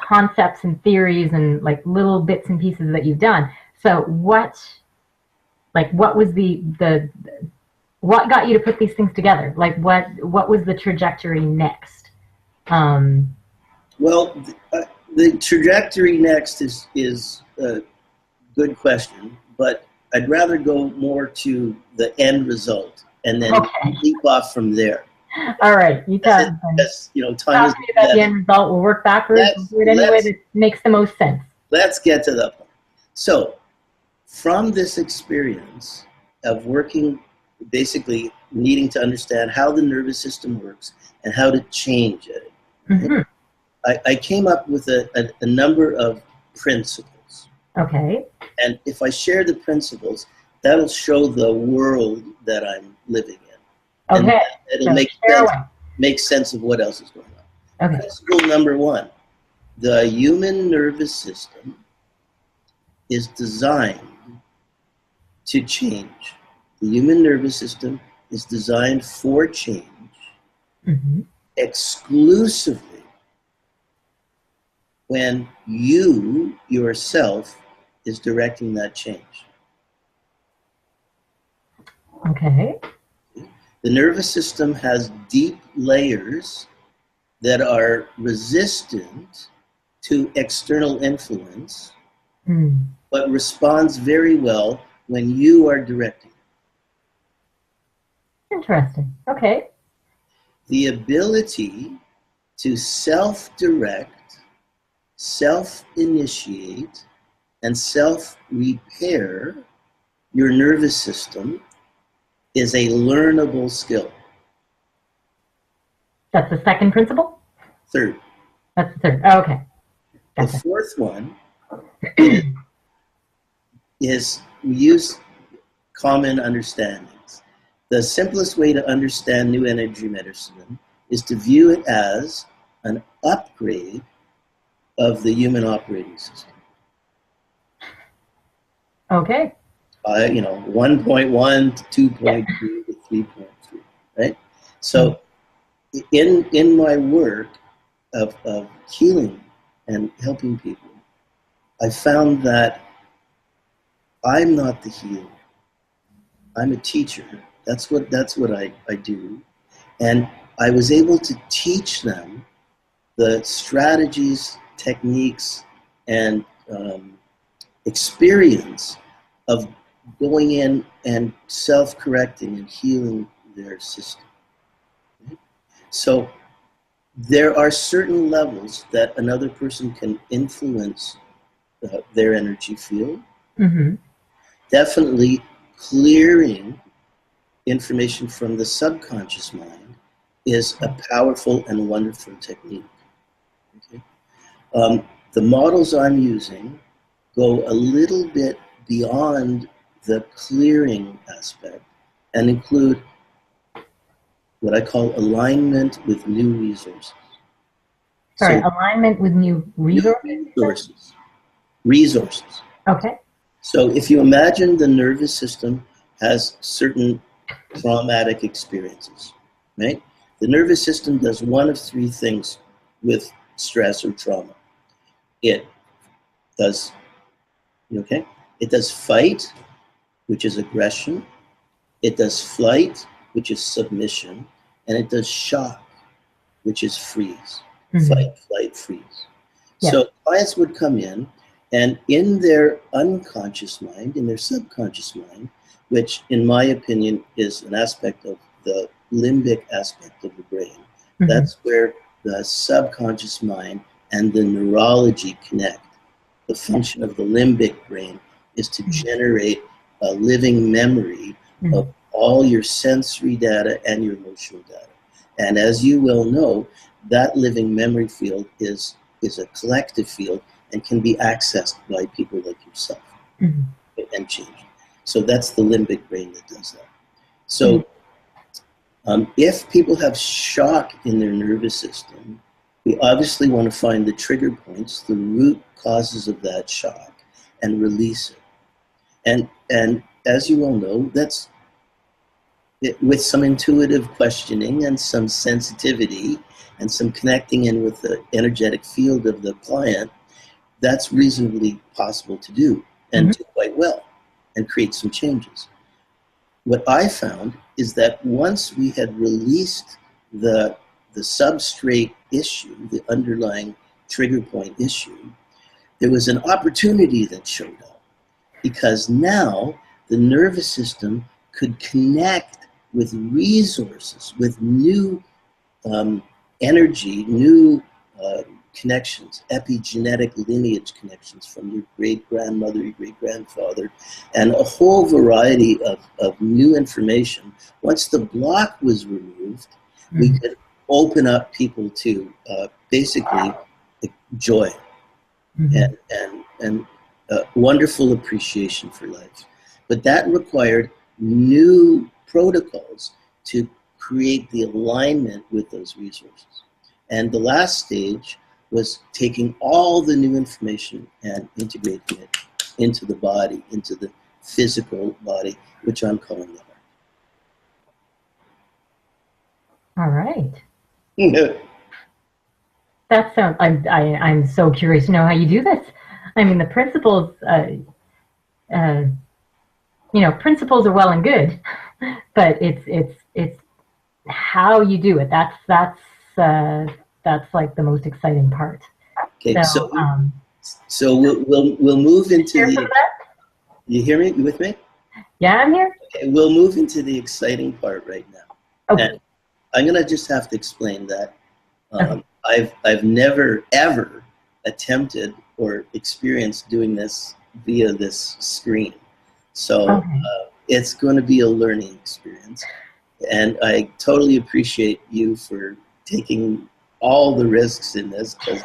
concepts and theories and like little bits and pieces that you've done. So what was what got you to put these things together? Like what was the trajectory next? Well, the trajectory next is a good question, but I'd rather go more to the end result and then leap off from there. All right, you tell me. Because, time is about the end result. We'll work backwards. We'll do it any way that makes the most sense. Let's get to the point. So, from this experience of working, basically needing to understand how the nervous system works and how to change it, I came up with a number of principles. Okay. And if I share the principles, that'll show the world that I'm living in. Okay. And it'll make sense of what else is going on. Okay. Principle number 1, the human nervous system is designed to change. The human nervous system is designed for change exclusively when you yourself is directing that change. Okay. The nervous system has deep layers that are resistant to external influence, but responds very well when you are directing. Interesting. Okay. The ability to self-direct, self-initiate, and self-repair your nervous system is a learnable skill. That's the second principle? Third. That's the third. Oh, okay. Gotcha. The fourth one is we use common understandings. The simplest way to understand new energy medicine is to view it as an upgrade of the human operating system. Okay. 1.1 to 2.2 to 3.3, right? So in my work of healing and helping people, I found that I'm not the healer. I'm a teacher. That's what I do. And I was able to teach them the strategies, techniques, and experience of going in and self-correcting and healing their system. So there are certain levels that another person can influence their energy field. Definitely clearing information from the subconscious mind is a powerful and wonderful technique. Okay? The models I'm using go a little bit beyond the clearing aspect and include what I call alignment with new resources. Sorry, so, alignment with new resources? Resources. Okay. So if you imagine the nervous system has certain traumatic experiences, right? The nervous system does one of three things with stress or trauma. It does, it does fight, which is aggression. It does flight, which is submission. And it does shock, which is freeze. Fight, flight, freeze. Yeah. So clients would come in, and in their unconscious mind, in their subconscious mind, which in my opinion is an aspect of the limbic aspect of the brain, that's where the subconscious mind and the neurology connect. The function of the limbic brain is to generate a living memory of all your sensory data and your emotional data. And as you well know, that living memory field is a collective field and can be accessed by people like yourself and changed. So that's the limbic brain that does that. So if people have shock in their nervous system, we obviously want to find the trigger points, the root causes of that shock, and release it. And as you well know, with some intuitive questioning and some sensitivity and some connecting in with the energetic field of the client, that's reasonably possible to do and do quite well and create some changes. What I found is that once we had released the substrate issue, the underlying trigger point issue, there was an opportunity that showed up, because now the nervous system could connect with resources, with new energy, new connections, epigenetic lineage connections from your great-grandmother, your great-grandfather, and a whole variety of new information. Once the block was removed, we could open up people to basically joy and wonderful appreciation for life. But that required new protocols to create the alignment with those resources. And the last stage was taking all the new information and integrating it into the body, into the physical body, which I'm calling the heart. All right. That sounds, I'm so curious to know how you do this. I mean, the principles, principles are well and good, but it's how you do it. That's like the most exciting part. Okay, so we'll move into the. You hear me? You with me? Yeah, I'm here. Okay, we'll move into the exciting part right now. Okay. And I'm gonna just have to explain that I've never ever attempted or experienced doing this via this screen, so it's going to be a learning experience, and I totally appreciate you for taking all the risks in this, because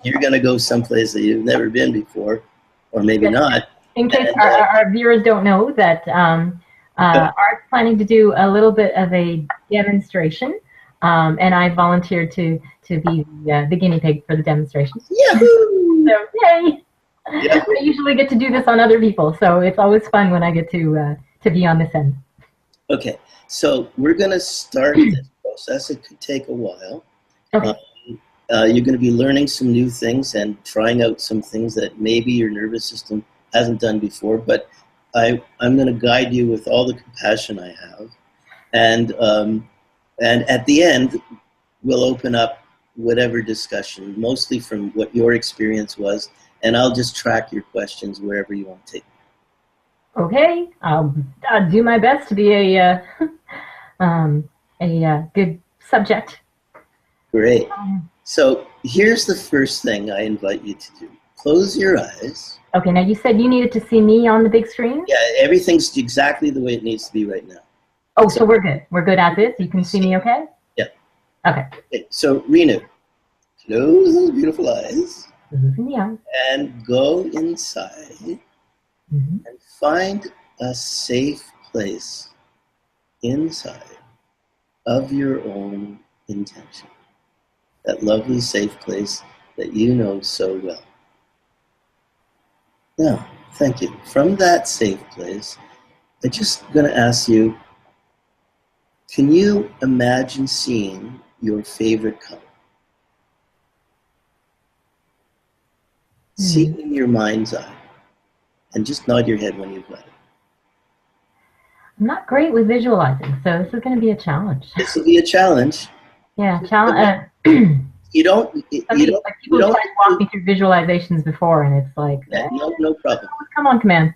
you're going to go someplace that you've never been before, or maybe not. In case our viewers don't know that Art's planning to do a little bit of a demonstration, and I volunteered to be the guinea pig for the demonstration. Yahoo! So, yay! I usually get to do this on other people, so it's always fun when I get to be on this end. Okay, so we're going to start this process. It could take a while. Okay. You're going to be learning some new things and trying out some things that maybe your nervous system hasn't done before, but I'm going to guide you with all the compassion I have. And at the end, we'll open up whatever discussion, mostly from what your experience was, and I'll just track your questions wherever you want to take them. Okay, I'll do my best to be a good subject. Great. So here's the first thing I invite you to do. Close your eyes. Okay, now you said you needed to see me on the big screen? Yeah, everything's exactly the way it needs to be right now. Oh, so we're good. We're good as is? You can see me okay? Yeah. Okay. So, Renu, close those beautiful eyes Yeah. and go inside and find a safe place inside of your own intention. That lovely safe place that you know so well. Now, thank you. From that safe place, I'm just going to ask you, can you imagine seeing your favorite color? See it in your mind's eye. And just nod your head when you've got it. I'm not great with visualizing, so this is going to be a challenge. This will be a challenge. Yeah, challenge. You don't people try to walk me through visualizations before, and it's like, no problem. Come on, command.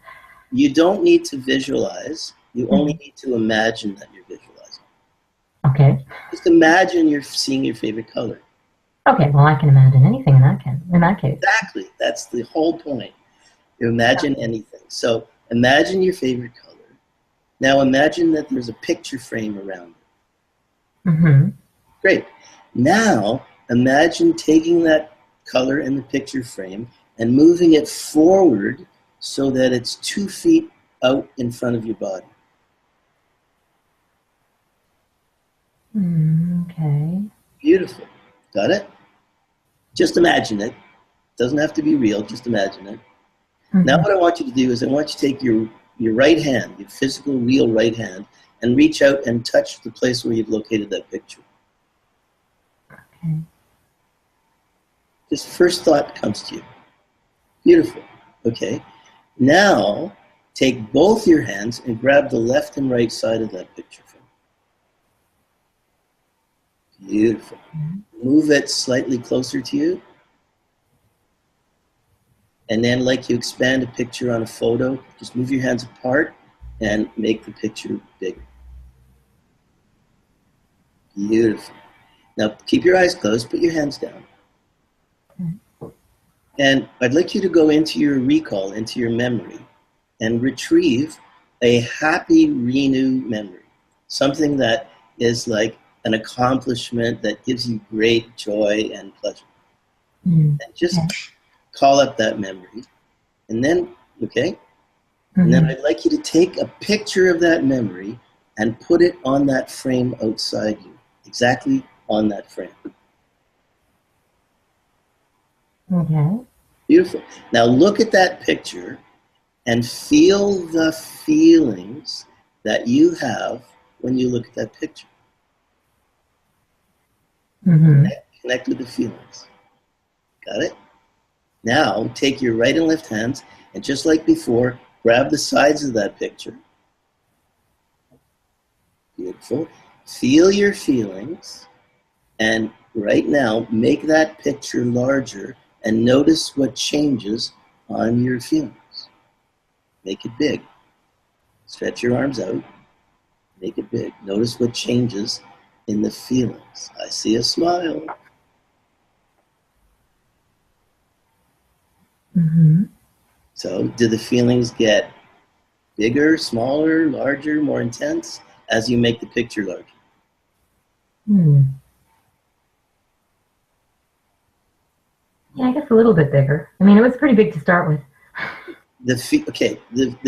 You don't need to visualize. You only need to imagine that you're visualizing. Okay. Just imagine you're seeing your favorite color. Okay, well, I can imagine anything in that case. Exactly. That's the whole point. You imagine anything. So imagine your favorite color. Now imagine that there's a picture frame around it. Great. Now imagine taking that color in the picture frame and moving it forward so that it's 2 feet out in front of your body. Okay. Beautiful. Got it? Just imagine it. Doesn't have to be real. Just imagine it. Now what I want you to do is I want you to take your right hand, your physical, real right hand, and reach out and touch the place where you've located that picture. Okay. Just first thought comes to you. Beautiful. Okay. Now, take both your hands and grab the left and right side of that picture frame. Beautiful. Move it slightly closer to you. And then, like you expand a picture on a photo, just move your hands apart and make the picture bigger. Beautiful. Now, keep your eyes closed, put your hands down. And I'd like you to go into your recall, into your memory, and retrieve a happy renew memory. Something that is like an accomplishment that gives you great joy and pleasure. And just call up that memory. And then, okay? And then I'd like you to take a picture of that memory and put it on that frame outside you. Exactly on that frame. Okay. Beautiful. Now look at that picture and feel the feelings that you have when you look at that picture. Connect with the feelings. Got it? Now take your right and left hands and just like before, grab the sides of that picture. Beautiful. Feel your feelings and right now make that picture larger and notice what changes on your feelings. Make it big. Stretch your arms out. Make it big. Notice what changes in the feelings. I see a smile. So, do the feelings get bigger, smaller, larger, more intense as you make the picture larger? Yeah, I guess a little bit bigger. I mean, it was pretty big to start with. The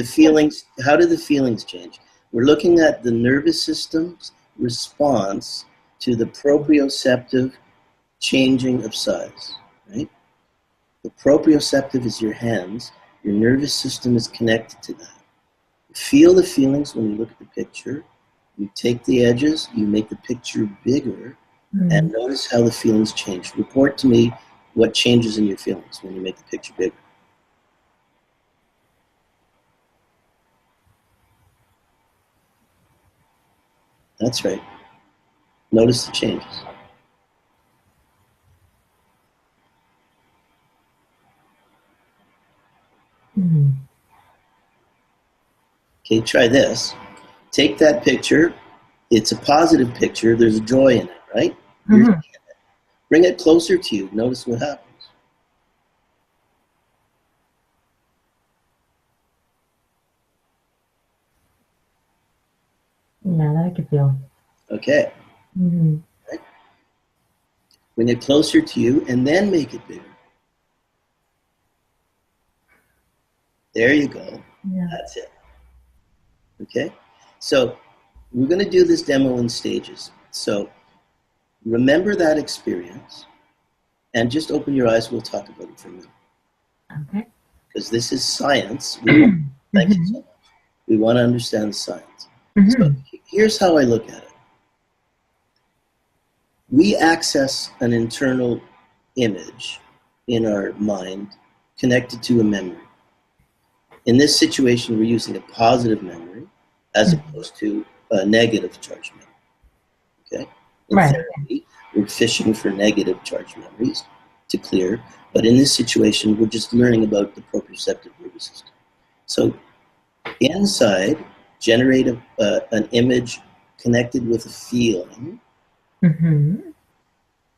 feelings, how do the feelings change? We're looking at the nervous system's response to the proprioceptive changing of size, right? The proprioceptive is your hands. Your nervous system is connected to that. Feel the feelings when you look at the picture. You take the edges, you make the picture bigger, and notice how the feelings change. Report to me what changes in your feelings when you make the picture bigger. That's right. Notice the changes. Okay, try this. Take that picture. It's a positive picture. There's joy in it, right? Bring it closer to you. Notice what happens. Yeah, that I could feel. Okay. Right? Bring it closer to you and then make it bigger. There you go. Yeah. That's it. Okay? So we're going to do this demo in stages. So remember that experience and just open your eyes. We'll talk about it for a minute. Okay. Because this is science. Thank you so much. We want to understand the science. So here's how I look at it. We access an internal image in our mind connected to a memory. In this situation, we're using a positive memory as opposed to a negative charge memory. Okay? In therapy, we're fishing for negative charge memories to clear, but in this situation, we're just learning about the proprioceptive nervous system. So inside, generate an image connected with a feeling.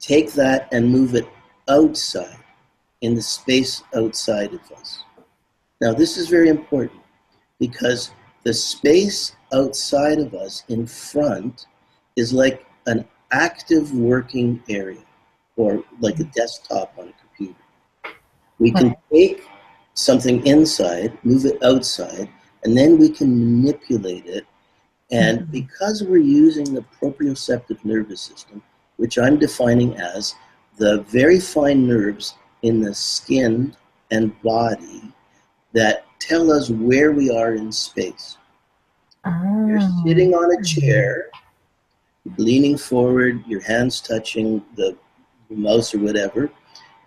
Take that and move it outside, in the space outside of us. Now, this is very important because the space outside of us in front is like an active working area or like a desktop on a computer. We can take something inside, move it outside, and then we can manipulate it. And because we're using the proprioceptive nervous system, which I'm defining as the very fine nerves in the skin and body that tell us where we are in space. You're Oh. sitting on a chair, leaning forward, your hands touching the mouse or whatever,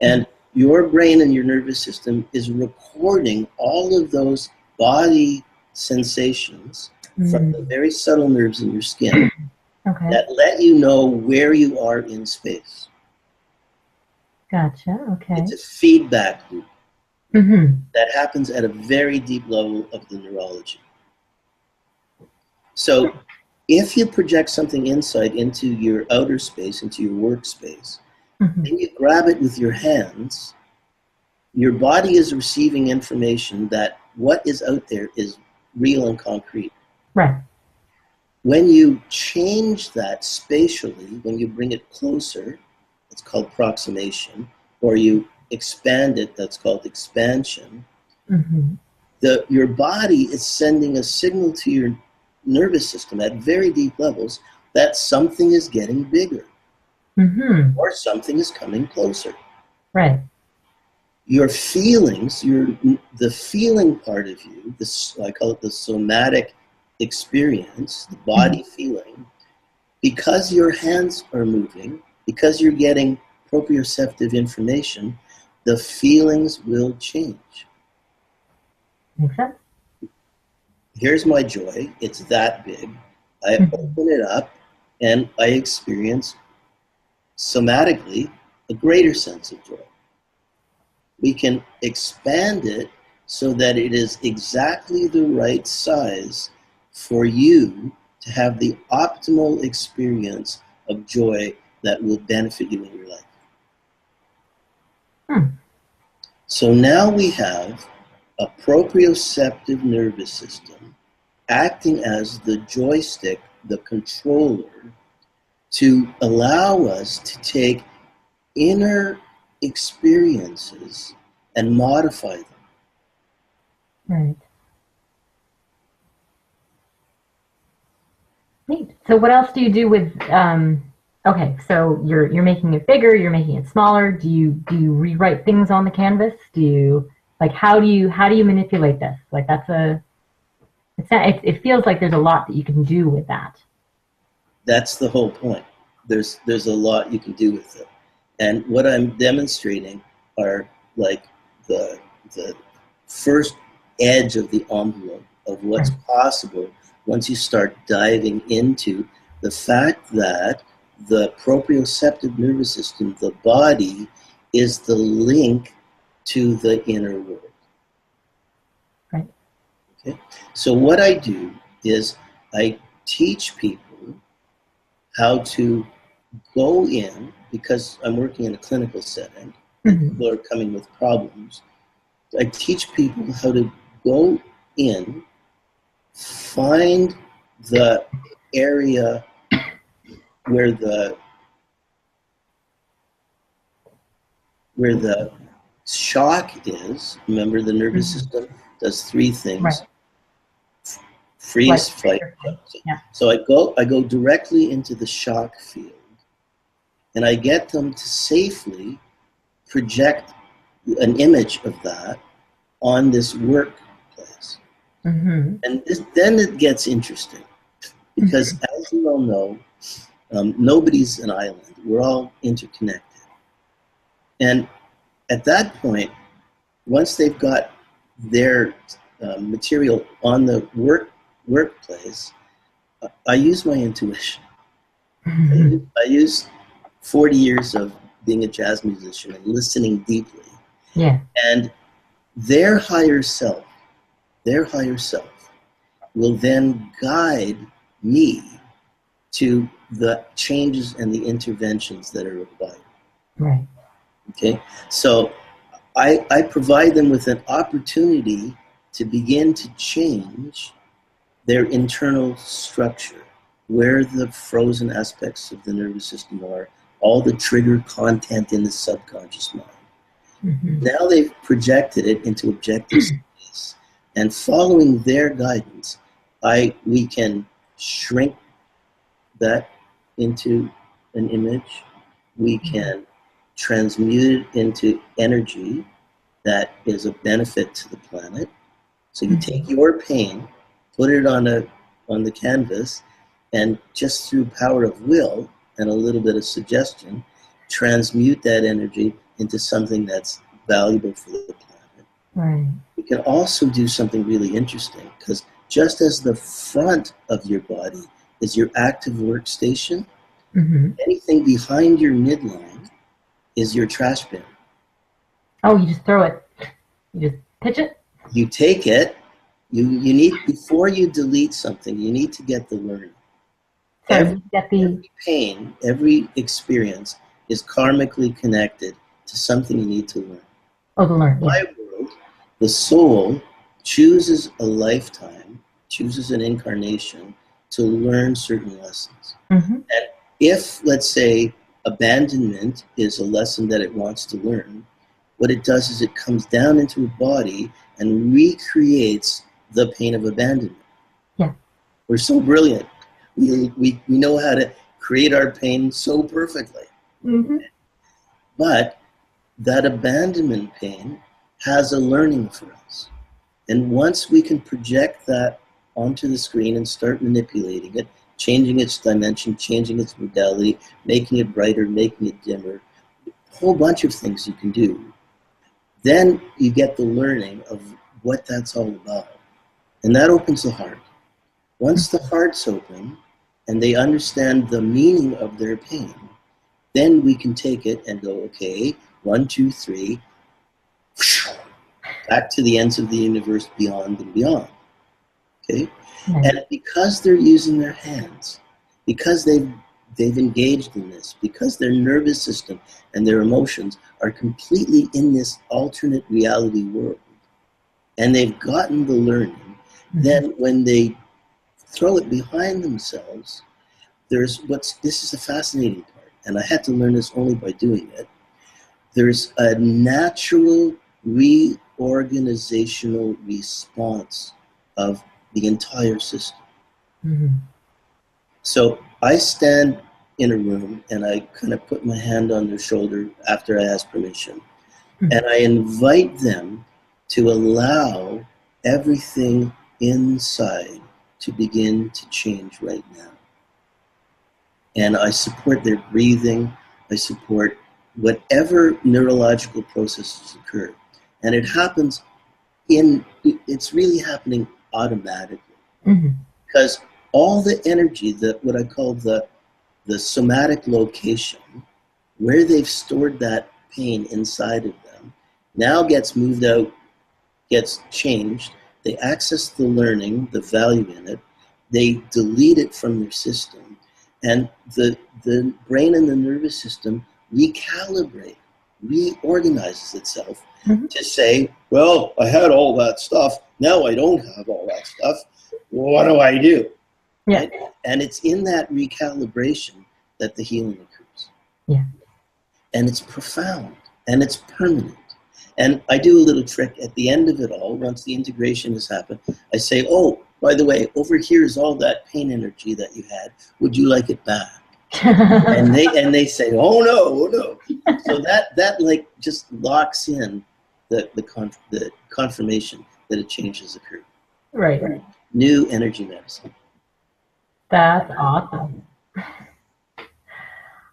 and your brain and your nervous system is recording all of those body sensations from the Mm. very subtle nerves in your skin Okay. that let you know where you are in space. Gotcha. It's Okay. a feedback loop Mm-hmm. that happens at a very deep level of the neurology. So if you project something inside into your outer space, into your workspace, Mm-hmm. then you grab it with your hands, your body is receiving information that what is out there is real and concrete. Right. When you change that spatially, when you bring it closer, it's called proximation, or you expand it, that's called expansion. Mm-hmm. Your body is sending a signal to your nervous system at very deep levels that something is getting bigger Mm-hmm. or something is coming closer. Right. Your feelings, the feeling part of you, this I call it the somatic experience, the Mm-hmm. body feeling, because your hands are moving, because you're getting proprioceptive information, the feelings will change. Makes sense. Here's my joy. It's that big. I Mm-hmm. open it up and I experience somatically a greater sense of joy. We can expand it so that it is exactly the right size for you to have the optimal experience of joy that will benefit you in your life. Hmm. So now we have a proprioceptive nervous system acting as the joystick, the controller, to allow us to take inner experiences and modify them. Right. Neat. So what else do you do with okay, so you're making it bigger, you're making it smaller. Do you rewrite things on the canvas? Do you like how do you manipulate this? Like that's a it feels like there's a lot that you can do with that. That's the whole point. There's a lot you can do with it. And what I'm demonstrating are like the the first edge of the envelope of what's Right. possible once you start diving into the fact that the proprioceptive nervous system, the body, is the link to the inner world. Right. Okay? So what I do is I teach people how to go in, because I'm working in a clinical setting and Mm-hmm. people are coming with problems. I teach people how to go in, find the area where the shock is. Remember, the nervous Mm-hmm. system does three Right. things: Flight, freeze, fight, fight, or flight. flight. Yeah. So I go directly into the shock field, and I get them to safely project an image of that on this workplace. Mm-hmm. And then it gets interesting because, Mm-hmm. as you all know, nobody's an island. We're all interconnected. And at that point, once they've got their material on the workplace, I use my intuition. Mm-hmm. I use 40 years of being a jazz musician and listening deeply. Yeah. And their higher self, their higher self will then guide me to the changes and the interventions that are required. Right. Okay, so I provide them with an opportunity to begin to change their internal structure, where the frozen aspects of the nervous system are, all the trigger content in the subconscious mind. Mm-hmm. Now they've projected it into objective space, and following their guidance, we can shrink that into an image. We can transmute it into energy that is a benefit to the planet. So you Mm-hmm. take your pain, put it on a on the canvas, and just through power of will and a little bit of suggestion, transmute that energy into something that's valuable for the planet. Right. We can also do something really interesting, because just as the front of your body is your active workstation, Mm-hmm. anything behind your midline is your trash bin. Oh, you just throw it. You just pitch it? You take it, you need, before you delete something, you need to get the learning. So Every, you get the... every pain, every experience is karmically connected to something you need to learn. Oh, the learn, In yeah. my world, the soul chooses a lifetime, chooses an incarnation to learn certain lessons. Mm-hmm. And if, let's say, abandonment is a lesson that it wants to learn, what it does is it comes down into a body and recreates the pain of abandonment. Yeah. We're so brilliant. We know how to create our pain so perfectly. Mm-hmm. But that abandonment pain has a learning for us. And once we can project that onto the screen and start manipulating it, changing its dimension, changing its modality, making it brighter, making it dimmer, a whole bunch of things you can do, then you get the learning of what that's all about. And that opens the heart. Once the heart's open and they understand the meaning of their pain, then we can take it and go, okay, 1, 2, 3, back to the ends of the universe, beyond and beyond. Okay? Nice. And because they're using their hands, because they've engaged in this, because their nervous system and their emotions are completely in this alternate reality world, and they've gotten the learning, then when they throw it behind themselves, this is a fascinating part, and I had to learn this only by doing it. There's a natural reorganizational response of the entire system. Mm-hmm. So I stand in a room and I kind of put my hand on their shoulder after I ask permission. Mm-hmm. And I invite them to allow everything inside to begin to change right now. And I support their breathing. I support whatever neurological processes occur. And it happens it's really happening automatically. Mm-hmm. Because all the energy, what I call the somatic location, where they've stored that pain inside of them, now gets moved out, gets changed. They access the learning, the value in it. They delete it from their system. And the brain and the nervous system reorganizes itself to say, well, I had all that stuff. Now I don't have all that stuff. What do I do? Yeah. Right? And it's in that recalibration that the healing occurs. Yeah. And it's profound and it's permanent. And I do a little trick at the end of it all. Once the integration has happened, I say, oh, by the way, over here is all that pain energy that you had. Would you like it back? and they say, oh no. So that like just locks in the confirmation that a change has occurred. Right. New energy medicine. That's awesome.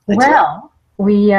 Thanks Well, we